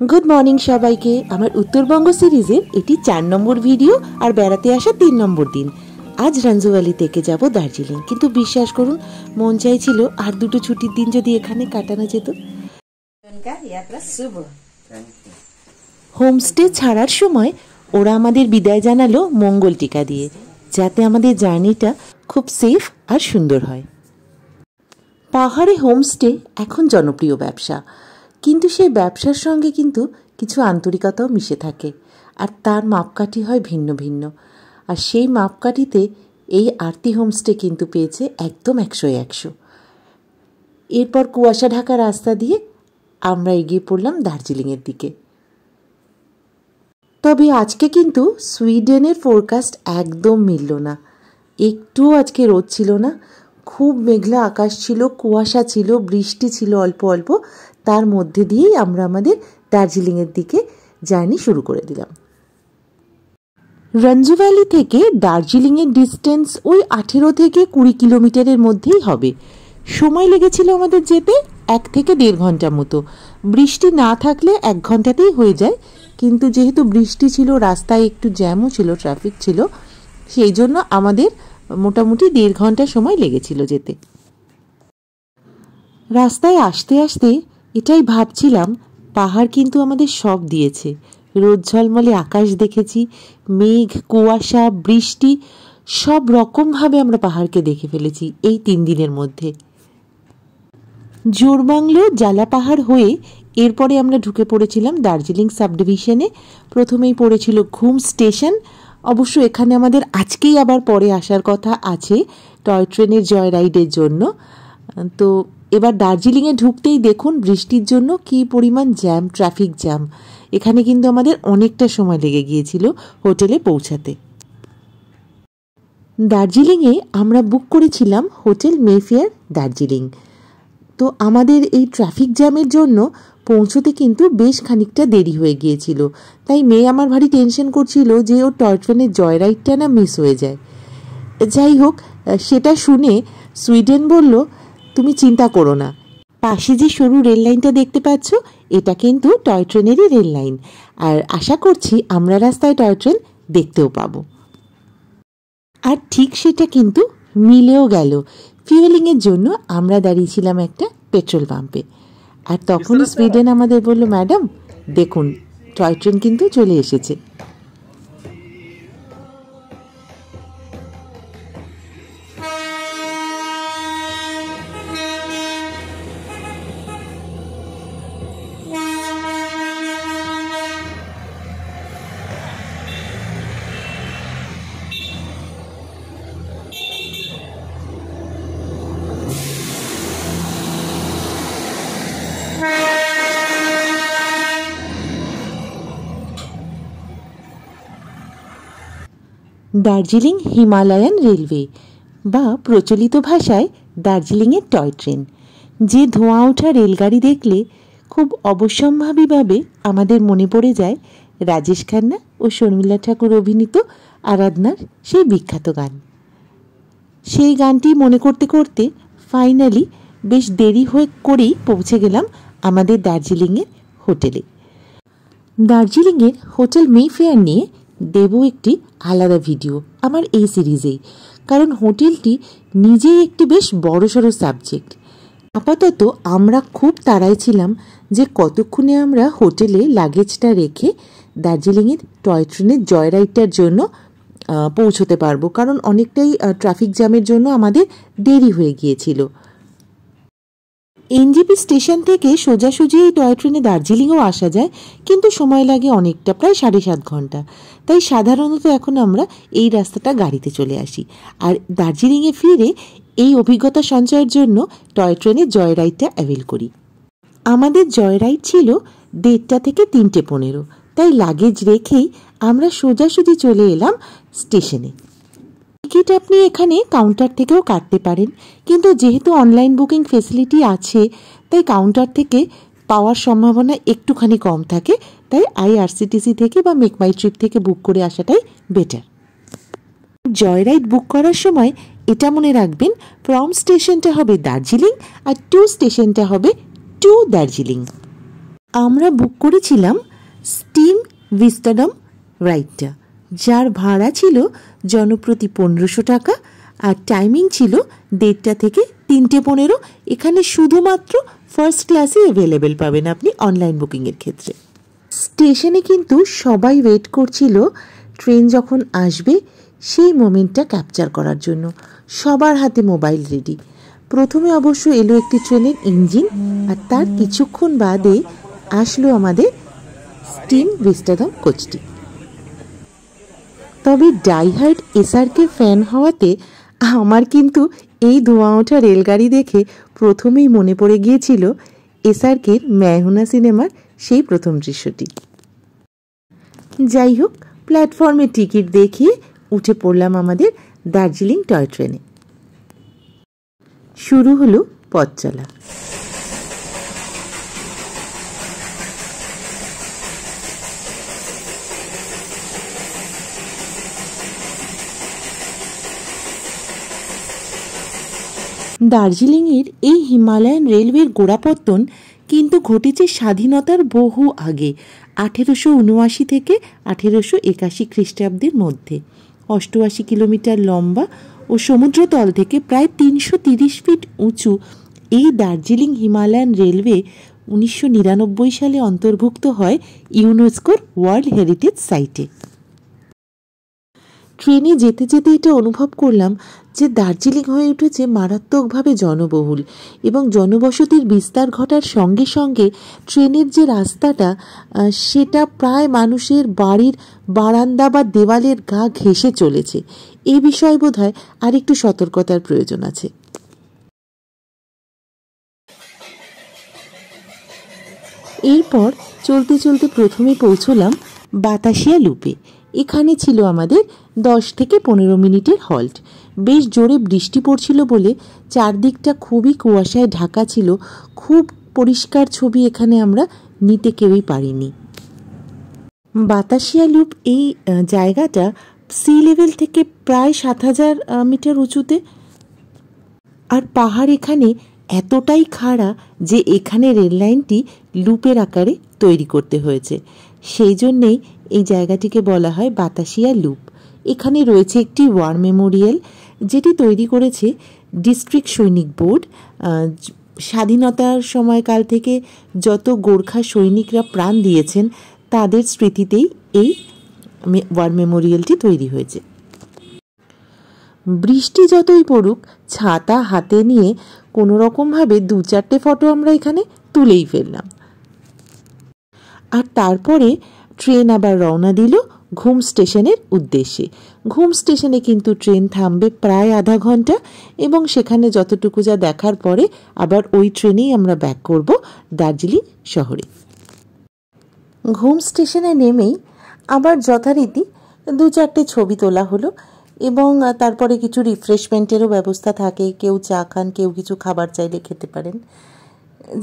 Good morning सबाइके आमार Uttar Banga सिरिजेर eighty 4 number video और बेड़ाते आसा 3 नम्बर दिन। आज रंजुवाली थेके जाबो दार्जिलिंग, किन्तु विश्वास करुन मन चाइछिलो आर दुटो छुटिर दिन जदि एखाने काटानो जेतो। होमस्टे छाड़ार समय ओरा आमादेर बिदाय जानालो मंगल टीका दिए, जाते आमादेर जार्निटा खूब सेफ और सुंदर हय। पाहाड़े होमस्टे एखन जनप्रिय व्यवसा, किन्तु सेई व्यवसार संगे किन्तु किछु आन्तरिकताओ मिशे थाके और तार मापकाठी हय भिन्न भिन्न। और सेई मापकाठीते एई आरती होमस्टे किन्तु पेयेछे एकदम 100-100। एरपर कुयाशा ढाका रास्ता दिए आमरा एगिये पड़लाम दार्जिलिंगेर दिके। तबे आजके किन्तु सुइडेनेर फोरकास्ट एकदम मिललो ना, एकटुओ आजके रोद छिलो ना, खूब मेघला आकाश छिलो, कुयाशा छिलो, बृष्टि छिलो अल्प अल्प। तार मध्य दिएई आमरा आमादेर दार्जिलिंगेर दिके जार्नी शुरू करे दिलाम। रंजू भ्याली थेके दार्जिलिंगेर डिस्टेंस ओई 18 থেকে 20 किलोमीटारेर मध्येई हबे। समय लेगेछिलो आमादेर जेते 1 থেকে 1.5 घंटा मतो। बृष्टि ना थाकले 1 घंटातेई हये जाय, किन्तु जेहेतु बृष्टि छिलो, रास्ताय एकटु ज्यामो छिलो, ट्रैफिक छिलो, सेई जोन्नो आमादेर मोटामुटी 1.5 घंटा समय लेगेछिलो जेते। रास्ताय आसते आसते एटाई भाबछिलाम पाहाड़ किन्तु आमादेर सब दिएछे। रोद झलमले आकाश देखेছি, मेघ, कुयाशा, बृष्टि सब रकम भावे आमरा पाहाड़के देखे फेलेছি এই 3 দিনের মধ্যে। জোরবাংলো জালা পাহাড় হয়ে এরপরে আমরা ঢুকে পড়েছিলাম দার্জিলিং সাব ডিভিশনে। প্রথমেই পড়েছিল ঘুম স্টেশন। অবশ্য এখানে আমাদের আজকেই আবার পরে আসার কথা আছে টয় ট্রেনের জয় রাইডের জন্য। তো এবার দার্জিলিংয়ে ঢুকতেই দেখুন বৃষ্টির জন্য কি পরিমাণ জ্যাম, ট্রাফিক জ্যাম। এখানে কিন্তু আমাদের অনেকটা সময় লেগে গিয়েছিল হোটেলে পৌঁছাতে। দার্জিলিংয়ে আমরা বুক করেছিলাম হোটেল মেফেয়ার দার্জিলিং। তো আমাদের এই ট্রাফিক জ্যামের জন্য পৌঁছতে কিন্তু বেশ খানিকটা দেরি হয়ে গিয়েছিল। তাই মেয়ে আমার ভারী টেনশন করছিল যে ও টয় ট্রেনের জয় রাইডটা না মিস হয়ে যায়। যাই হোক, সেটা শুনে সুইডেন বলল, তুমি চিন্তা করো না, পাশে যে সরু রেল লাইনটা দেখতে পাচ্ছ এটা কিন্তু টয় ট্রেনেরই রেল লাইন, আর আশা করছি আমরা রাস্তায় টয় ট্রেন দেখতেও পাবো। আর ঠিক সেটা কিন্তু মিলেও গেল। ফিউয়েলিংয়ের জন্য আমরা দাঁড়িয়েছিলাম একটা পেট্রোল পাম্পে। আর তখন সুইডেন আমাদের বলল, ম্যাডাম দেখুন টয় ট্রেন কিন্তু চলে এসেছে। দার্জিলিং হিমালয়ান রেলওয়ে বা প্রচলিত ভাষায় দার্জিলিংয়ের টয় ট্রেন। যে ধোঁয়া ওঠা রেলগাড়ি দেখলে খুব অবশ্যম্ভাবীভাবে আমাদের মনে পড়ে যায় রাজেশ খান্না ও শর্মিলা ঠাকুর অভিনীত আরাধনার সেই বিখ্যাত গান। সেই গানটি মনে করতে করতে ফাইনালি বেশ দেরি করেই পৌঁছে গেলাম আমাদের দার্জিলিংয়ের হোটেলে। দার্জিলিংয়ের হোটেল মেফেয়ার নিয়ে দেব একটি আলাদা ভিডিও আমার এই সিরিজেই, কারণ হোটেলটি নিজেই একটি বেশ বড়সড় সাবজেক্ট। আপাতত আমরা খুব তাড়ায় ছিলাম যে কতক্ষণে আমরা হোটেলে লাগেজটা রেখে দার্জিলিংয়ের টয় ট্রেনের জয় রাইডটার জন্য পৌঁছতে পারবো, কারণ অনেকটাই ট্রাফিক জ্যামের জন্য আমাদের দেরি হয়ে গিয়েছিল। এনজেপি স্টেশন থেকে সোজাসুজি এই টয় ট্রেনে দার্জিলিংও আসা যায়, কিন্তু সময় লাগে অনেকটা, প্রায় 7.5 ঘন্টা। তাই সাধারণত এখন আমরা এই রাস্তাটা গাড়িতে চলে আসি, আর দার্জিলিংয়ে ফিরে এই অভিজ্ঞতা সঞ্চয়ের জন্য টয় ট্রেনের জয় রাইডটা অ্যাভেল করি। আমাদের জয় রাইড ছিল 1:30 থেকে 3:15, তাই লাগেজ রেখেই আমরা সোজাসুজি চলে এলাম স্টেশনে। টিকিট আপনি এখানে কাউন্টার থেকেও কাটতে পারেন, কিন্তু যেহেতু অনলাইন বুকিং ফেসিলিটি আছে তাই কাউন্টার থেকে পাওয়ার সম্ভাবনা একটুখানি কম থাকে। তাই আইআরসিটিসি থেকে বা মেক মাই ট্রিপ থেকে বুক করে আসাটাই বেটার। জয় রাইড বুক করার সময় এটা মনে রাখবেন, ফ্রম স্টেশনটা হবে দার্জিলিং আর টু স্টেশনটা হবে টু দার্জিলিং। আমরা বুক করেছিলাম স্টিম ভিস্টাডম রাইডটা, যার ভাড়া ছিল জনপ্রতি 1500 টাকা আর টাইমিং ছিল 1:30 থেকে 3:15। এখানে শুধুমাত্র ফার্স্ট ক্লাসে অ্যাভেলেবেল পাবেন আপনি অনলাইন বুকিংয়ের ক্ষেত্রে। স্টেশনে কিন্তু সবাই ওয়েট করছিল ট্রেন যখন আসবে সেই মোমেন্টটা ক্যাপচার করার জন্য। সবার হাতে মোবাইল রেডি। প্রথমে অবশ্য এলো একটি ট্রেনের ইঞ্জিন, আর তার কিছুক্ষণ বাদে আসলো আমাদের স্টিম ভিস্টাডম কোচটি। তবে ডাইহার্ড এসআরকে ফ্যান হওয়াতে আমার কিন্তু এই ধোঁয়া ওঠা রেলগাড়ি দেখে প্রথমেই মনে পড়ে গিয়েছিল এসআরকের मैं हूं ना সিনেমার সেই প্রথম দৃশ্যটি। যাই হোক, প্ল্যাটফর্মে টিকিট দেখিয়ে উঠে পড়লাম আমাদের দার্জিলিং টয় ট্রেনে। শুরু হলো পথ চলা। দার্জিলিংয়ের এই হিমালয়ান রেলওয়ের গোড়াপত্তন কিন্তু ঘটেছে স্বাধীনতার বহু আগে, 1879 থেকে 1881 খ্রিস্টাব্দের মধ্যে। 88 কিলোমিটার লম্বা ও সমুদ্রতল থেকে প্রায় 330 ফিট উঁচু এই দার্জিলিং হিমালয়ান রেলওয়ে 1999 সালে অন্তর্ভুক্ত হয় ইউনেস্কোর ওয়ার্ল্ড হেরিটেজ সাইটে। ট্রেনে যেতে যেতে এটা অনুভব করলাম যে দার্জিলিং হয়ে উঠেছে মারাত্মকভাবে জনবহুল, এবং জনবসতির বিস্তার ঘটার সঙ্গে সঙ্গে ট্রেনের যে রাস্তাটা সেটা প্রায় মানুষের বাড়ির বারান্দা বা দেওয়ালের গা ঘেঁষে চলেছে। এই বিষয়ে বোধহয় আর একটু সতর্কতার প্রয়োজন আছে। এরপর চলতে চলতে প্রথমে পৌঁছলাম বাতাসিয়া লুপে। এখানে ছিল আমাদের 10 থেকে 15 মিনিটের হল্ট। বেশ জোরে বৃষ্টি পড়ছিল বলে চারদিকটা খুবই কুয়াশায় ঢাকা ছিল। খুব পরিষ্কার ছবি এখানে আমরা নিতে কেউই পারিনি। বাতাসিয়া লুপ এই জায়গাটা সি লেভেল থেকে প্রায় 7000 মিটার উঁচুতে, আর পাহাড় এখানে এতটাই খাড়া যে এখানে রেল লাইনটি লুপের আকারে তৈরি করতে হয়েছে। সেই জন্যেই এই জায়গাটিকে বলা হয় বাতাসিয়া লুপ। এখানে রয়েছে একটি ওয়ার মেমোরিয়াল, যেটি তৈরি করেছে ডিস্ট্রিক্ট সৈনিক বোর্ড। স্বাধীনতার সময়কাল থেকে যত গোর্খা সৈনিকরা প্রাণ দিয়েছেন তাদের স্মৃতিতেই এই ওয়ার মেমোরিয়ালটি তৈরি হয়েছে। বৃষ্টি যতই পড়ুক, ছাতা হাতে নিয়ে কোনো রকমভাবে 2-4টে ফটো আমরা এখানে তুলেই ফেললাম। আর তারপরে ট্রেন আবার রওনা দিল ঘুম স্টেশনের উদ্দেশ্যে। ঘুম স্টেশনে কিন্তু ট্রেন থামবে প্রায় আধা ঘন্টা, এবং সেখানে যতটুকু যা দেখার পরে আবার ওই ট্রেনেই আমরা ব্যাক করব দার্জিলিং শহরে। ঘুম স্টেশনে নেমেই আবার যথারীতি 2-4টে ছবি তোলা হলো, এবং তারপরে কিছু রিফ্রেশমেন্টেরও ব্যবস্থা থাকে। কেউ চা খান, কেউ কিছু খাবার চাইলে খেতে পারেন।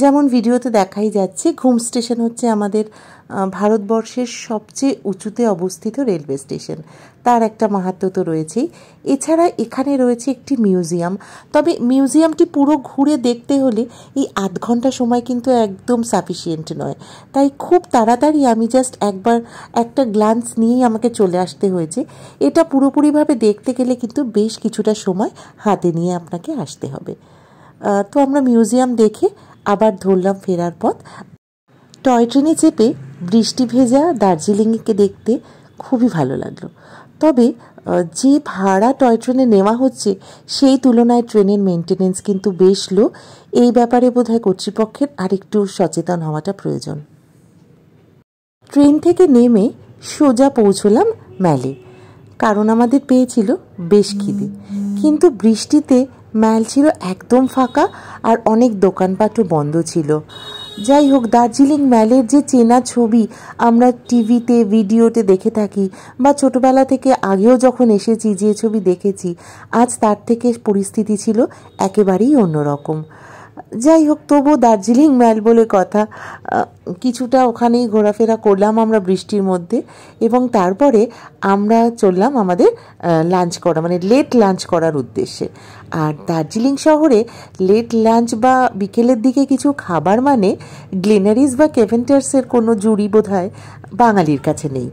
যেমন ভিডিওতে দেখাই যাচ্ছে, ঘুম স্টেশন হচ্ছে আমাদের ভারতবর্ষের সবচেয়ে উঁচুতে অবস্থিত রেলওয়ে স্টেশন। তার একটা মাহাত্ম্য তো রয়েছেই। এছাড়া এখানে রয়েছে একটি মিউজিয়াম। তবে মিউজিয়ামটি পুরো ঘুরে দেখতে হলে এই আধ ঘন্টা সময় কিন্তু একদম সাফিসিয়েন্ট নয়। তাই খুব তাড়াতাড়ি আমি জাস্ট একবার একটা গ্লান্স নিয়েই আমাকে চলে আসতে হয়েছে। এটা পুরোপুরিভাবে দেখতে গেলে কিন্তু বেশ কিছুটা সময় হাতে নিয়ে আপনাকে আসতে হবে। তো আমরা মিউজিয়াম দেখে আবার ধরলাম ফেরার পথ। টয় ট্রেনে চেপে বৃষ্টি ভেজা দার্জিলিংকে দেখতে খুবই ভালো লাগলো। তবে যে ভাড়া টয় ট্রেনে নেওয়া হচ্ছে সেই তুলনায় ট্রেনের মেনটেনেন্স কিন্তু বেশ লো। এই ব্যাপারে বোধহয় কর্তৃপক্ষের আরেকটু সচেতন হওয়াটা প্রয়োজন। ট্রেন থেকে নেমে সোজা পৌঁছলাম ম্যালে, কারণ আমাদের পেয়েছিল বেশ খিদে। কিন্তু বৃষ্টিতে ম্যাল ছিল একদম ফাঁকা, আর অনেক দোকানপাটও বন্ধ ছিল। যাই হোক, দার্জিলিং ম্যালের যে চেনা ছবি আমরা টিভিতে ভিডিওতে দেখে থাকি, বা ছোটবেলা থেকে আগেও যখন এসেছি যে ছবি দেখেছি, আজ তার থেকে পরিস্থিতি ছিল একেবারেই অন্যরকম। যাই হোক, তবু দার্জিলিং ম্যাল বলে কথা, কিছুটা ওখানেই ঘোরাফেরা করলাম আমরা বৃষ্টির মধ্যে, এবং তারপরে আমরা চললাম আমাদের লাঞ্চ করা, মানে লেট লাঞ্চ করার উদ্দেশ্যে। আর দার্জিলিং শহরে লেট লাঞ্চ বা বিকেলের দিকে কিছু খাবার মানে গ্লেনারিস বা কেভেন্টার্সের কোনো জুড়ি বোধহয় বাঙালির কাছে নেই।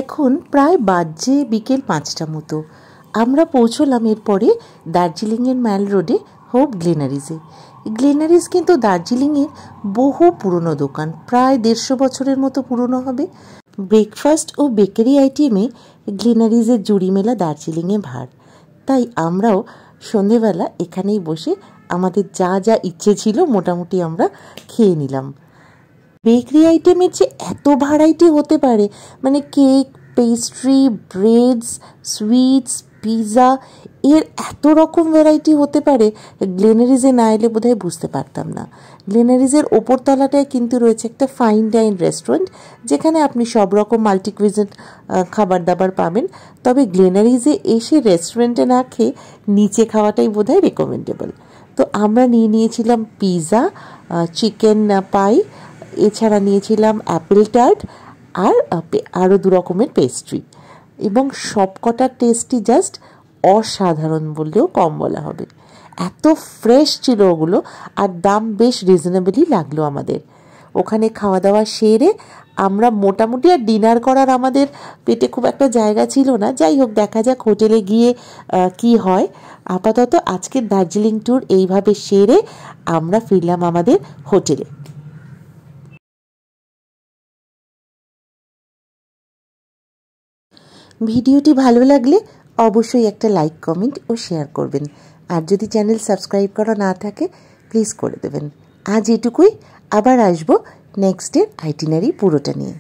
এখন প্রায় বাজে বিকেল 5টা মতো। আমরা পৌঁছলাম এরপরে দার্জিলিংয়ের ম্যাল রোডে হোপ গ্লেনারিজে। গ্লেনারিজ কিন্তু দার্জিলিংয়ের বহু পুরনো দোকান, প্রায় 150 বছরের মতো পুরনো হবে। ব্রেকফাস্ট ও বেকারি আইটেমে গ্লেনারিজের জুড়ি মেলা দার্জিলিংয়ে ভার। তাই আমরাও সন্ধেবেলা এখানেই বসে আমাদের যা যা ইচ্ছে ছিল মোটামুটি আমরা খেয়ে নিলাম। বেকারি আইটেমের যে এত ভ্যারাইটি হতে পারে, মানে cake, pastry, breads, sweets, pizza, এর এত রকম ভ্যারাইটি হতে পারে, গ্লেনারিজে না এলে বোধহয় বুঝতে পারতাম না। গ্লেনারিজের ওপর তলাটায় কিন্তু রয়েছে একটা ফাইন ডাইন রেস্টুরেন্ট, যেখানে আপনি সব রকম মাল্টিকুইজিন খাবার দাবার পাবেন। তবে গ্লেনারিজে এসে রেস্টুরেন্টে না খেয়ে নিচে খাওয়াটাই বোধহয় রেকমেন্ডেবল। তো আমরা নিয়েছিলাম পিৎজা, চিকেন পাই, এছাড়া নিয়েছিলাম অ্যাপেল টার্ট, আর আরও 2 রকমের পেস্ট্রি, এবং সবকটার টেস্টই জাস্ট অসাধারণ বললেও কম বলা হবে। এত ফ্রেশ ছিল ওগুলো, আর দাম বেশ রিজনেবলই লাগলো আমাদের। ওখানে খাওয়া দাওয়া সেরে আমরা মোটামুটি আর ডিনার করার আমাদের পেটে খুব একটা জায়গা ছিল না। যাই হোক, দেখা যাক হোটেলে গিয়ে কি হয়। আপাতত আজকের দার্জিলিং ট্যুর এইভাবে সেরে আমরা ফিরলাম আমাদের হোটেলে। ভিডিওটি ভালো লাগলে অবশ্যই একটা লাইক, কমেন্ট ও শেয়ার করবেন। আর যদি চ্যানেল সাবস্ক্রাইব করা না থাকে প্লিজ করে দেবেন। আজ এটুকুই, আবার আসবো নেক্সট ডে আইটিনারি পুরোটা নিয়ে।